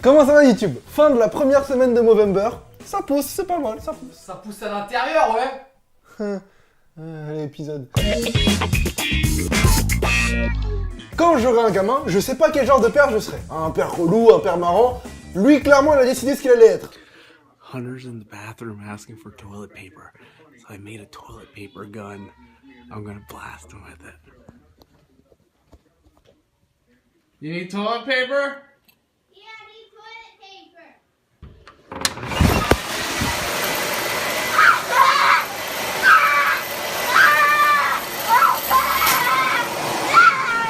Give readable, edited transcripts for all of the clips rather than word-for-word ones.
Comment ça va YouTube? Fin de la première semaine de Movember. Ça pousse, c'est pas mal, ça pousse. Ça pousse à l'intérieur, ouais. Allez, épisode. Quand j'aurai un gamin, je sais pas quel genre de père je serai. Un père relou, un père marrant. Lui, clairement, il a décidé ce qu'il allait être. Hunter's in the bathroom asking for toilet paper, so I made a toilet paper gun. I'm gonna blast him with it. You need toilet paper? Yeah, I need toilet paper.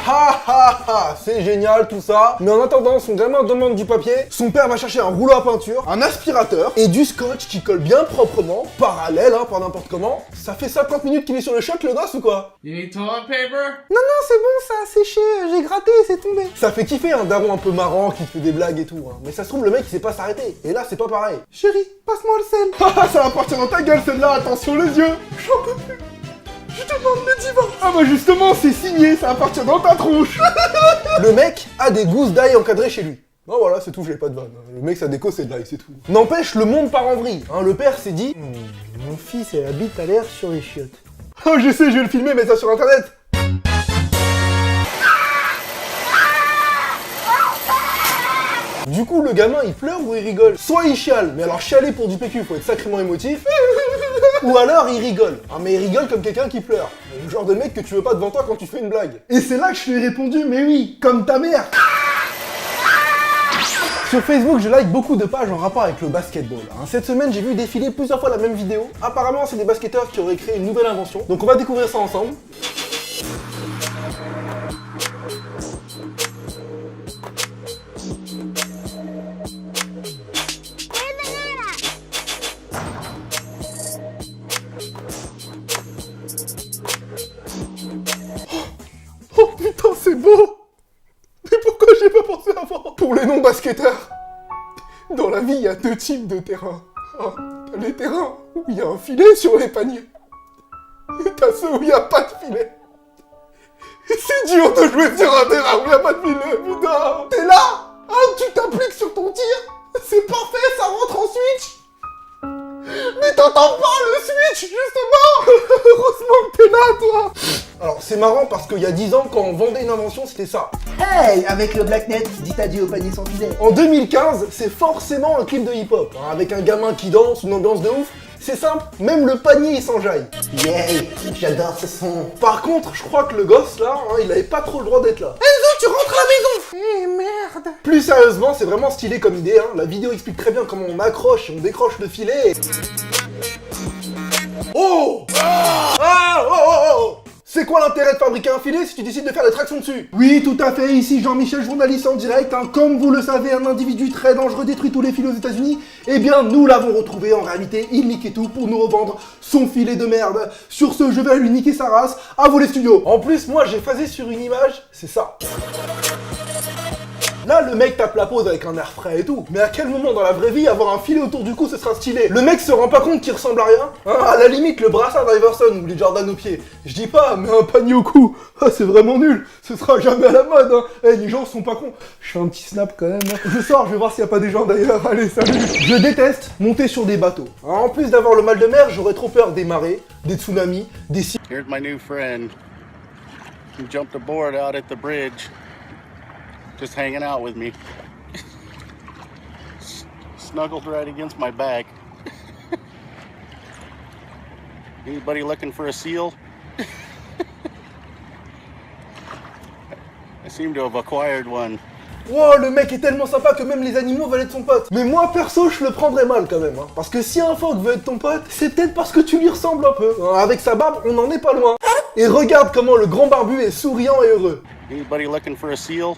Ha ha ha, c'est génial tout ça. Mais en attendant, son gamin demande du papier, son père va chercher un rouleau à peinture, un aspirateur et du scotch qui colle bien proprement, parallèle, pas n'importe comment. Ça fait 50 minutes qu'il est sur le choc, le gosse ou quoi? You need toilet paper? Non, c'est bon, ça a séché, j'ai gratté, c'est tombé. Ça fait kiffer un daron un peu marrant qui te fait des blagues et tout, hein. Mais ça se trouve, le mec il sait pas s'arrêter. Et là, c'est pas pareil. Chérie, passe-moi le sel. Ah, ça va partir dans ta gueule celle-là, attention les yeux. J'en peux plus. Je te demande le divorce. Ah bah justement, c'est signé, ça va partir dans ta tronche. Le mec a des gousses d'ail encadrées chez lui. Non voilà, c'est tout, j'ai pas de vanne. Le mec, sa déco, c'est de l'ail, c'est tout. N'empêche, le monde part en vrille. Hein, le père s'est dit... mon fils, elle habite à l'air sur les chiottes. Oh, je sais, je vais le filmer, mettre ça sur internet. Du coup, le gamin, il pleure ou il rigole? Soit il chiale, mais alors chialer pour du PQ, faut être sacrément émotif. Ou alors il rigole. Ah, mais il rigole comme quelqu'un qui pleure. Le genre de mec que tu veux pas devant toi quand tu fais une blague. Et c'est là que je lui ai répondu, mais oui, comme ta mère. Sur Facebook, je like beaucoup de pages en rapport avec le basketball. Cette semaine, j'ai vu défiler plusieurs fois la même vidéo. Apparemment, c'est des basketteurs qui auraient créé une nouvelle invention. Donc on va découvrir ça ensemble. Oh putain, c'est beau! Mais pourquoi j'ai pas pensé avant? Pour les non-basketteurs, dans la vie, il y a deux types de terrains. T'as les terrains où il y a un filet sur les paniers. Et t'as ceux où il n'y a pas de filet. Et c'est dur de jouer sur un terrain où il n'y a pas de filet, putain! T'es là! Tu t'appliques sur ton tir! C'est parfait, ça rentre en switch! Mais t'entends pas le switch, justement! Heureusement que t'es là, toi! Alors, c'est marrant parce qu'il y a 10 ans, quand on vendait une invention, c'était ça. Hey, avec le Blacknet, dis adieu au panier sans filet. En 2015, c'est forcément un clip de hip-hop, avec un gamin qui danse, une ambiance de ouf. C'est simple, même le panier il s'enjaille. Yay, j'adore ce son. Par contre, je crois que le gosse là, il avait pas trop le droit d'être là. Enzo, tu rentres à la maison! Eh merde! Plus sérieusement, c'est vraiment stylé comme idée, La vidéo explique très bien comment on accroche et on décroche le filet. Oh! Oh! C'est quoi l'intérêt de fabriquer un filet si tu décides de faire des tractions dessus? Oui, tout à fait, ici Jean-Michel, journaliste en direct. Comme vous le savez, un individu très dangereux détruit tous les filets aux États-Unis. Eh bien, nous l'avons retrouvé. En réalité, il niquait tout pour nous revendre son filet de merde. Sur ce, je vais lui niquer sa race. À vous les studios. En plus, moi, j'ai phasé sur une image, c'est ça. Là, le mec tape la pose avec un air frais et tout. Mais à quel moment dans la vraie vie, avoir un filet autour du cou, ce sera stylé? Le mec se rend pas compte qu'il ressemble à rien? À la limite, le brassard d'Iverson ou les Jordan aux pieds. Je dis pas, mais un panier au cou, c'est vraiment nul. Ce sera jamais à la mode, les gens sont pas cons. Je fais un petit snap quand même. Je sors, je vais voir s'il y a pas des gens d'ailleurs. Allez, salut. Je déteste monter sur des bateaux. En plus d'avoir le mal de mer, j'aurais trop peur des marées, des tsunamis, des... Here's my new friend. He jumped aboard out at the bridge. Just hanging out with me. Snuggled right against my back. Anybody looking for a seal? I seem to have acquired one. Wow, le mec est tellement sympa que même les animaux veulent être son pote. Mais moi, perso, je le prendrais mal quand même. Parce que si un phoque veut être ton pote, c'est peut-être parce que tu lui ressembles un peu. Avec sa barbe, on n'en est pas loin. Et regarde comment le grand barbu est souriant et heureux. Anybody looking for a seal?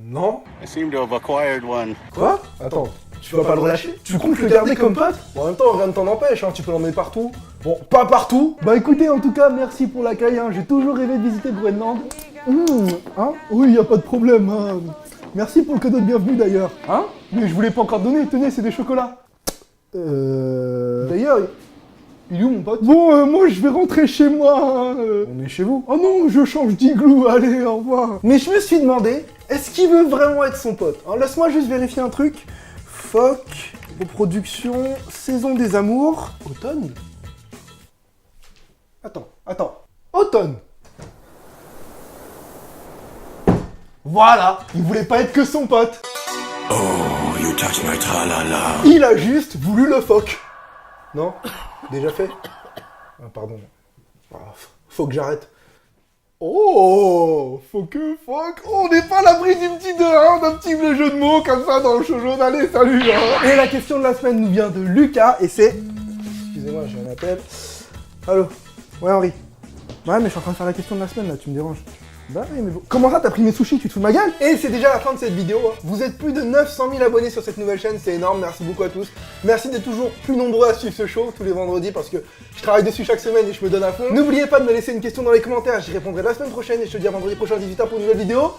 Non. I seem to have acquired one. Quoi? Attends, tu vas pas le relâcher? Tu comptes le garder comme pote? Bon, en même temps, rien ne t'en empêche, tu peux l'emmener partout. Bon, pas partout. Bah écoutez, en tout cas, merci pour l'accueil, j'ai toujours rêvé de visiter Groenland. Oui, y a pas de problème, Merci pour le cadeau de bienvenue d'ailleurs, Mais je voulais pas encore donner, tenez, c'est des chocolats. D'ailleurs, Il est où mon pote? Bon, moi je vais rentrer chez moi. Hein, On est chez vous? Oh non, je change d'igloo, allez, au revoir. Mais je me suis demandé, est-ce qu'il veut vraiment être son pote? Alors laisse-moi juste vérifier un truc. Phoque, reproduction, saison des amours. Automne? Attends. Automne! Voilà! Il voulait pas être que son pote! Oh, you touch my tra-la-la. Il a juste voulu le phoque! Non? Déjà fait? Ah, pardon. Ah, faut que j'arrête. Oh! Phoque! On n'est pas à l'abri du petit d'un petit jeu de mots comme ça dans le shoujo. Allez, salut! Hein. Et la question de la semaine nous vient de Lucas et c'est... Excusez-moi, j'ai un appel. Allô? Ouais, Henri. Ouais, mais je suis en train de faire la question de la semaine, là, tu me déranges. Bah oui, mais bon. Comment ça, t'as pris mes sushis, tu te fous de ma gueule? Et c'est déjà la fin de cette vidéo. Hein. Vous êtes plus de 900 000 abonnés sur cette nouvelle chaîne, c'est énorme, merci beaucoup à tous. Merci d'être toujours plus nombreux à suivre ce show tous les vendredis parce que je travaille dessus chaque semaine et je me donne à fond. N'oubliez pas de me laisser une question dans les commentaires, j'y répondrai la semaine prochaine et je te dis à vendredi prochain à 18h pour une nouvelle vidéo.